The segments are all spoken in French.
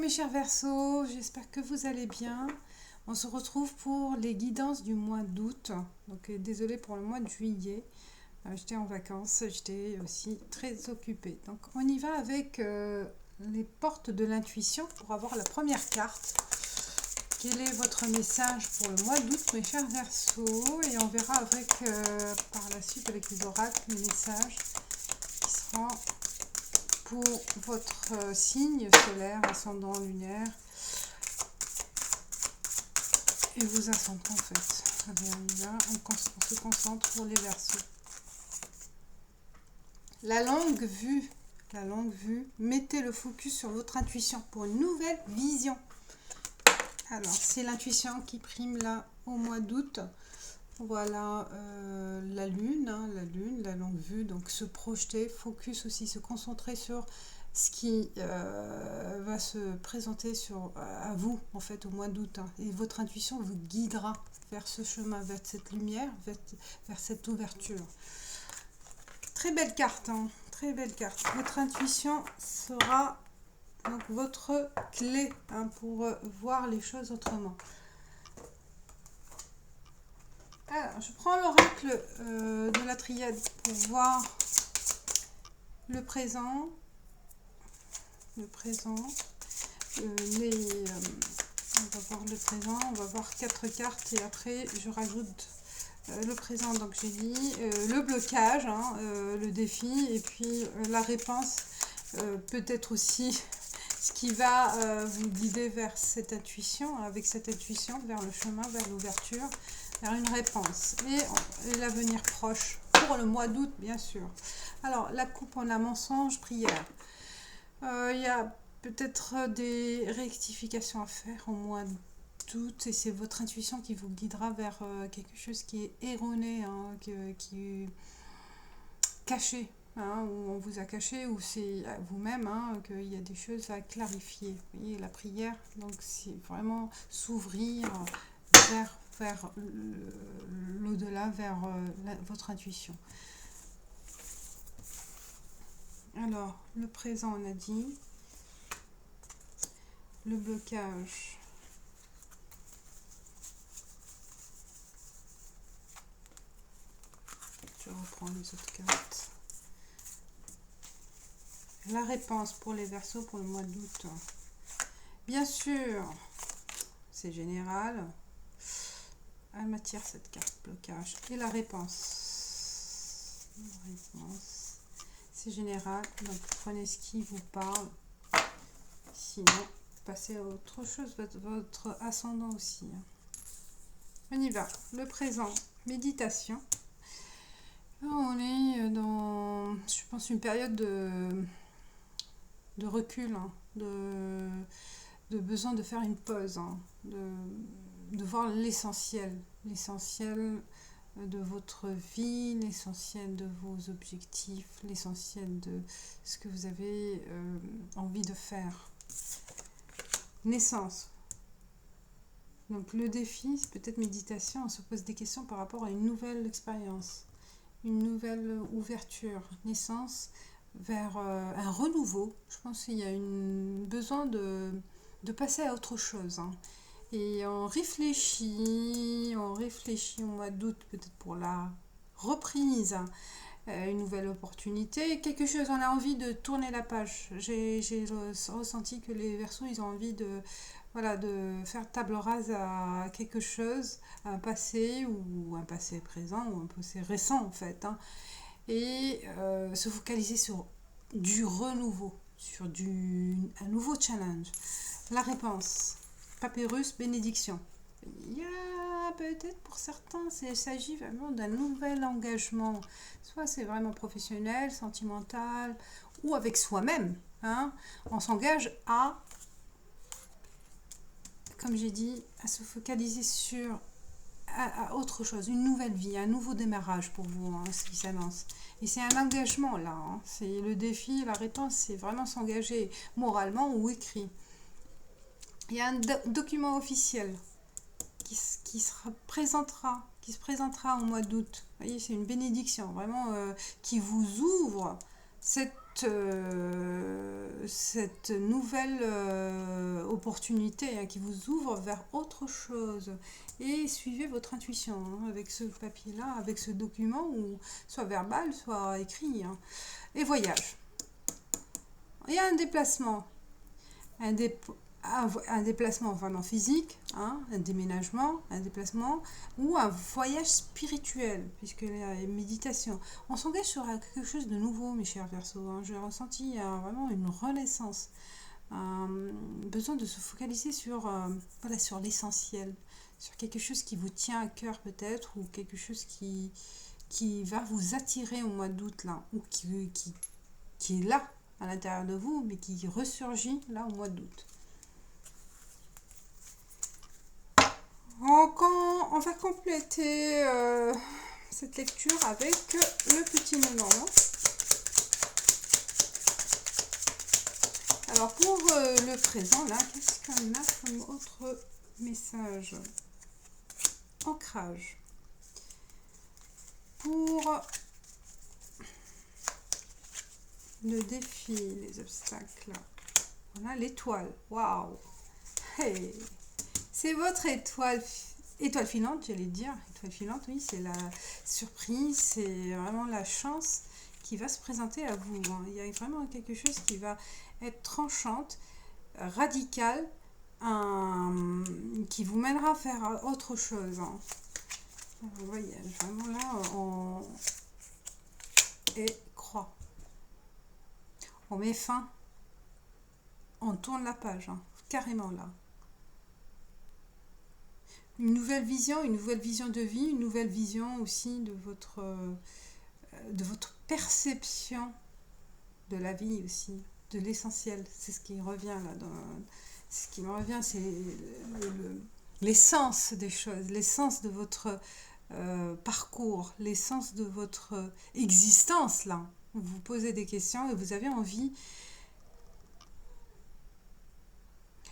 mes chers Verseaux, j'espère que vous allez bien. On se retrouve pour les guidances du mois d'août. Donc désolée pour le mois de juillet. J'étais en vacances, j'étais aussi très occupée. Donc on y va avec les portes de l'intuition pour avoir la première carte. Quel est votre message pour le mois d'août, mes chers Verseaux? Et on verra avec par la suite avec les oracles les messages qui seront pour votre signe solaire, ascendant, lunaire et vos ascendants en fait. Allez, on y va, on se concentre pour les Verseaux. La longue vue, mettez le focus sur votre intuition pour une nouvelle vision. Alors, c'est l'intuition qui prime là au mois d'août. Voilà la lune, la longue vue, donc se projeter, focus aussi, se concentrer sur ce qui va se présenter à vous en fait au mois d'août. Et votre intuition vous guidera vers ce chemin, vers cette lumière, vers cette ouverture. Très belle carte, très belle carte. Votre intuition sera donc votre clé pour voir les choses autrement. Alors, je prends l'oracle de la triade pour voir le présent. On va voir le présent, on va voir 4 cartes et après je rajoute le présent. Donc j'ai dit le blocage, le défi et puis la réponse, peut-être aussi ce qui va vous guider vers cette intuition, avec cette intuition, vers le chemin, vers l'ouverture, vers une réponse et l'avenir proche pour le mois d'août bien sûr. Alors la coupe, on a mensonge, prière. Il y a peut-être des rectifications à faire au mois d'août et c'est votre intuition qui vous guidera vers quelque chose qui est erroné, qui est caché, où on vous a caché, ou c'est vous-même qu'il y a des choses à clarifier. Vous voyez, la prière, donc c'est vraiment s'ouvrir vers l'au-delà, vers votre intuition. Alors, le présent, on a dit. Le blocage. Je reprends les autres cartes. La réponse pour les Verseaux pour le mois d'août. Bien sûr, c'est général. Elle m'attire cette carte, blocage. Et la réponse. C'est général, donc prenez ce qui vous parle. Sinon, passez à autre chose, votre ascendant aussi. On y va. Le présent, méditation. On est dans, je pense, une période de recul, de besoin de faire une pause, de voir l'essentiel de votre vie, l'essentiel de vos objectifs, l'essentiel de ce que vous avez envie de faire. Naissance. Donc le défi, c'est peut-être méditation, on se pose des questions par rapport à une nouvelle expérience, une nouvelle ouverture, naissance vers un renouveau. Je pense qu'il y a besoin de passer à autre chose. Et on réfléchit au mois d'août peut-être pour la reprise, une nouvelle opportunité, quelque chose, on a envie de tourner la page. J'ai ressenti que les Verseaux, ils ont envie de faire table rase à quelque chose, à un passé ou un passé présent ou un passé récent en fait, et se focaliser sur du renouveau, sur un nouveau challenge. La réponse, papyrus, bénédiction. Il y a peut-être pour certains, il s'agit vraiment d'un nouvel engagement, soit c'est vraiment professionnel, sentimental ou avec soi-même. On s'engage comme j'ai dit, à se focaliser sur à autre chose, une nouvelle vie, un nouveau démarrage pour vous, ce qui s'annonce. Et c'est un engagement là, c'est le défi, la réponse, c'est vraiment s'engager moralement ou écrit. Il y a un document officiel qui se présentera au mois d'août. Vous voyez, c'est une bénédiction, vraiment, qui vous ouvre cette cette nouvelle opportunité hein, qui vous ouvre vers autre chose. Et suivez votre intuition hein, avec ce papier-là, avec ce document, ou soit verbal, soit écrit. Hein. Et voyage. Il y a un déplacement. Un déplacement enfin physique, hein, un déménagement, un déplacement ou un voyage spirituel, puisque la méditation, on s'engage sur quelque chose de nouveau, mes chers Verseaux. Hein. J'ai ressenti vraiment une renaissance, un besoin de se focaliser sur, voilà, sur l'essentiel, sur quelque chose qui vous tient à cœur peut-être, ou quelque chose qui va vous attirer au mois d'août, là, ou qui est là à l'intérieur de vous, mais qui ressurgit là au mois d'août. On va compléter cette lecture avec le petit nœud normand. Alors pour le présent, là, qu'est-ce qu'on a comme autre message? Ancrage. Pour le défi, les obstacles, on a l'étoile. Waouh! Hey! C'est votre étoile filante, j'allais dire. Étoile filante, oui, c'est la surprise, c'est vraiment la chance qui va se présenter à vous. Hein. Il y a vraiment quelque chose qui va être tranchante, radicale, qui vous mènera à faire autre chose. Hein. Vous voyez, vraiment là, et croix. On met fin, on tourne la page, hein, carrément là. Une nouvelle vision de vie, une nouvelle vision aussi de votre perception de la vie aussi, de l'essentiel. C'est ce qui revient là. Ce qui me revient, c'est l'essence des choses, l'essence de votre parcours, l'essence de votre existence là. Vous vous posez des questions et vous avez envie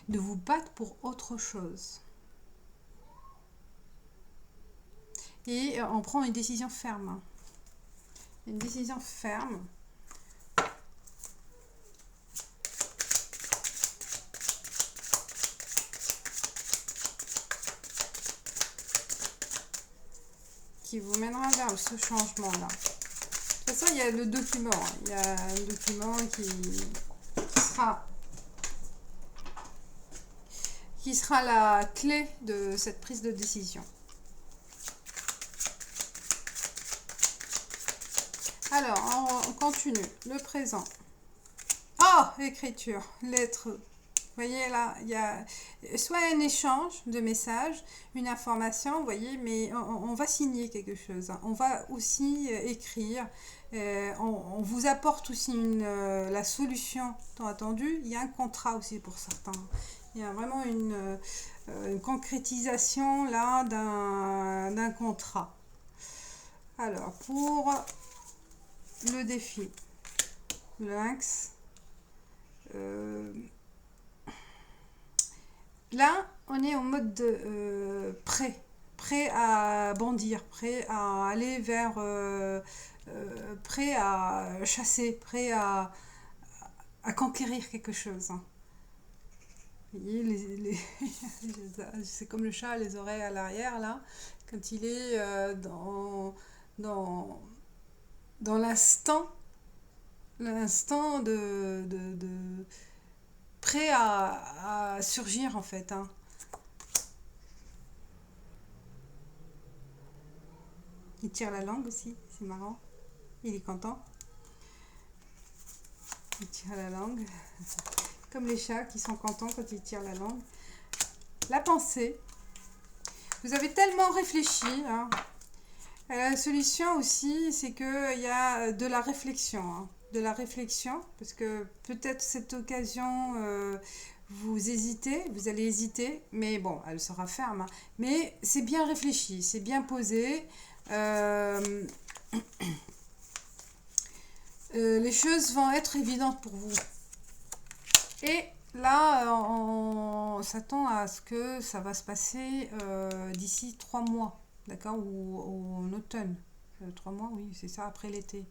de vous battre pour autre chose. Et on prend une décision ferme. Une décision ferme. Qui vous mènera vers ce changement-là. De toute façon, il y a le document. Il y a un document qui sera la clé de cette prise de décision. Alors, on continue. Le présent. Oh, écriture, lettre. Vous voyez là, il y a soit un échange de messages, une information, vous voyez, mais on va signer quelque chose. On va aussi écrire. On vous apporte aussi la solution tant attendue. Il y a un contrat aussi pour certains. Il y a vraiment une concrétisation là d'un contrat. Alors, pour le défi, le lynx, là, on est en mode prêt à bondir, prêt à aller vers, prêt à chasser, prêt à conquérir quelque chose. Vous voyez, c'est comme le chat, les oreilles à l'arrière, là, quand il est dans l'instant de prêt à surgir en fait. Hein. Il tire la langue aussi, c'est marrant. Il est content. Il tire la langue. Comme les chats qui sont contents quand ils tirent la langue. La pensée. Vous avez tellement réfléchi. Hein. La solution aussi, c'est qu'il y a de la réflexion. Hein. De la réflexion, parce que peut-être cette occasion, vous allez hésiter, mais bon, elle sera ferme. Hein. Mais c'est bien réfléchi, c'est bien posé. Les choses vont être évidentes pour vous. Et là, on s'attend à ce que ça va se passer d'ici 3 mois, d'accord, ou en automne. 3 mois, oui, c'est ça, après l'été.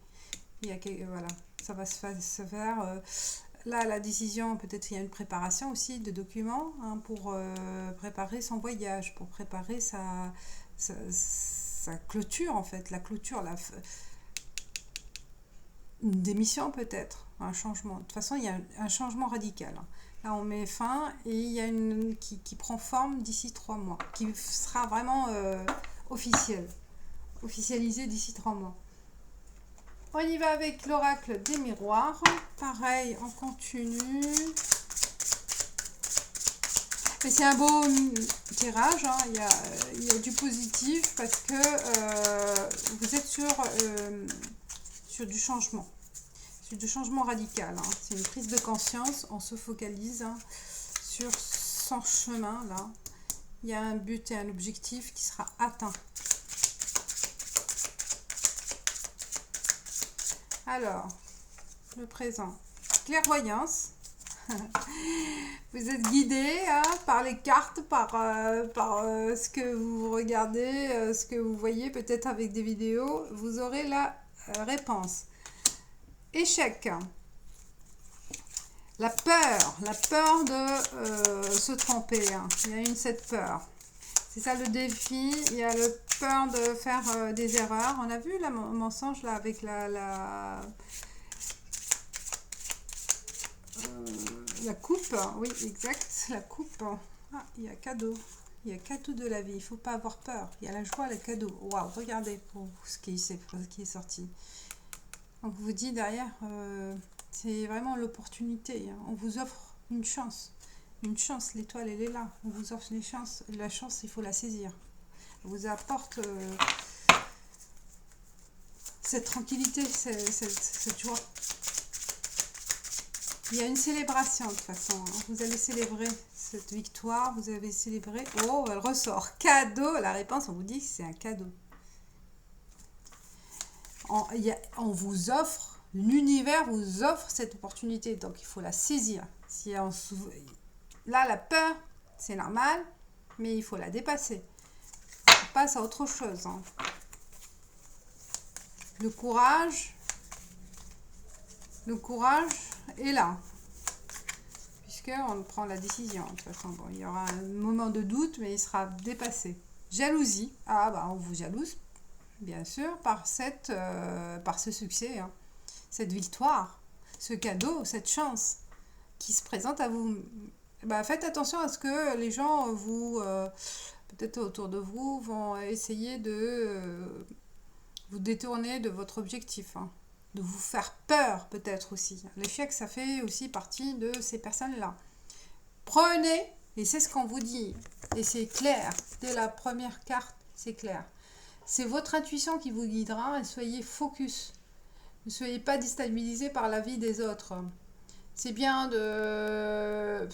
Voilà, ça va se faire. Là, la décision, peut-être il y a une préparation aussi de documents, hein, pour préparer son voyage, pour préparer sa clôture, en fait, la clôture, une démission peut-être, un changement. De toute façon, il y a un changement radical, hein. Là, on met fin et il y a une qui prend forme d'ici 3 mois, qui sera vraiment officialisé d'ici 3 mois. On y va avec l'oracle des miroirs. Pareil, on continue. Et c'est un beau tirage, hein. Il y a du positif parce que vous êtes sur du changement. Sur du changement radical, hein. C'est une prise de conscience. On se focalise, hein, sur son chemin, là. Il y a un but et un objectif qui sera atteint. Alors, le présent. Clairvoyance. Vous êtes guidé, hein, par les cartes, par ce que vous regardez, ce que vous voyez peut-être avec des vidéos. Vous aurez la réponse. Échec. La peur de se tromper, hein. Il y a cette peur. C'est ça le défi. Il y a la peur de faire des erreurs. On a vu le mensonge là avec la coupe. Oui, exact. La coupe. Ah, il y a cadeau. Il y a cadeau de la vie. Il ne faut pas avoir peur. Il y a la joie, le cadeau. Waouh, regardez pour ce qui est sorti. On vous dit derrière, c'est vraiment l'opportunité, hein. On vous offre une chance. Une chance, l'étoile, elle est là. On vous offre les chances. La chance, il faut la saisir. On vous apporte cette tranquillité, cette joie. Il y a une célébration de toute façon, hein. Vous allez célébrer cette victoire. Vous avez célébré. Oh, elle ressort. Cadeau. La réponse, on vous dit que c'est un cadeau. On vous offre, l'univers vous offre cette opportunité. Donc, il faut la saisir. Là, la peur, c'est normal, mais il faut la dépasser. On passe à autre chose, hein. Le courage est là, puisqu'on prend la décision. De toute façon, bon, il y aura un moment de doute, mais il sera dépassé. Jalousie. Ah, bah, on vous jalouse, bien sûr, par ce succès, hein. Cette victoire, ce cadeau, cette chance qui se présente à vous. Bah, faites attention à ce que les gens peut-être autour de vous, vont essayer de vous détourner de votre objectif, hein. De vous faire peur peut-être aussi. L'échec, ça fait aussi partie de ces personnes-là. Prenez, et c'est ce qu'on vous dit, et c'est clair, dès la première carte, c'est clair. C'est votre intuition qui vous guidera, et soyez focus. Ne soyez pas déstabilisés par la vie des autres. C'est bien de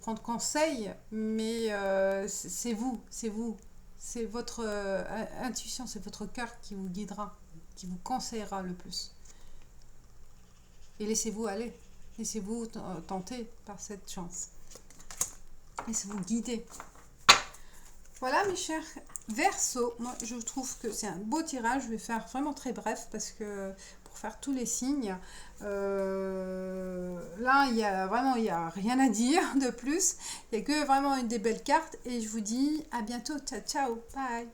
prendre conseil, mais c'est vous. C'est votre intuition, c'est votre cœur qui vous guidera, qui vous conseillera le plus. Et laissez-vous aller, laissez-vous tenter par cette chance. Laissez-vous guider. Voilà mes chers Verseaux, moi je trouve que c'est un beau tirage. Je vais faire vraiment très bref parce que pour faire tous les signes, là il y a rien à dire de plus. Il n'y a que vraiment des belles cartes et je vous dis à bientôt. Ciao, ciao, bye.